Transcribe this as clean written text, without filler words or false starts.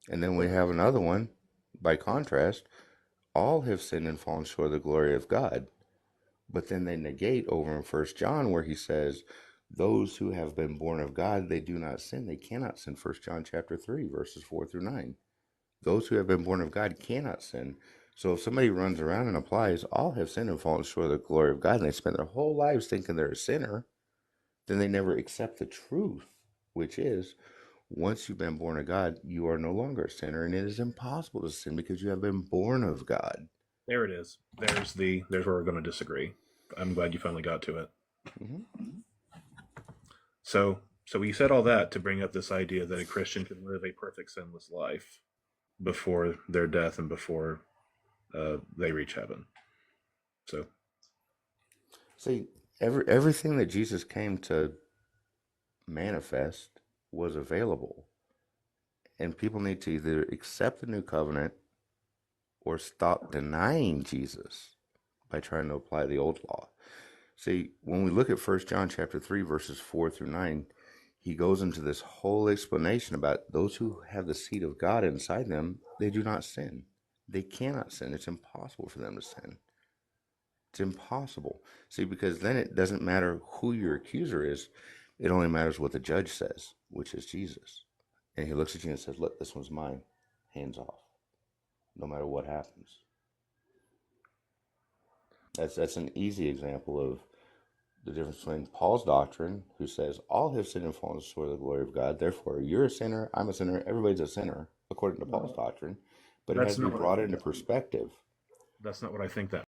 And then we have another one, by contrast, all have sinned and fallen short of the glory of God. But then they negate over in First John where he says, those who have been born of God, they do not sin. They cannot sin. First John chapter 3, verses 4 through 9. Those who have been born of God cannot sin. So if somebody runs around and applies, all have sinned and fallen short of the glory of God, and they spend their whole lives thinking they're a sinner, then they never accept the truth, which is once you've been born of God, you are no longer a sinner, and it is impossible to sin because you have been born of God. There it is. There's where we're going to disagree. I'm glad you finally got to it. Hmm. So we said all that to bring up this idea that a Christian can live a perfect sinless life before their death and before they reach heaven. So See, everything that Jesus came to manifest was available, and people need to either accept the new covenant or stop denying Jesus by trying to apply the old law. See, when we look at First John chapter 3 verses 4 through 9, he goes into this whole explanation about those who have the seed of God inside them, they do not sin. They cannot sin. It's impossible for them to sin. It's impossible. See, because then it doesn't matter who your accuser is, it only matters what the judge says, which is Jesus. And he looks at you and says, look, this one's mine. Hands off. No matter what happens. That's an easy example of the difference between Paul's doctrine, who says all have sinned and fallen short of the glory of God. Therefore, you're a sinner, I'm a sinner, everybody's a sinner, according to Paul's doctrine. But it has that's to be not what I brought think. into perspective. That's not what I think that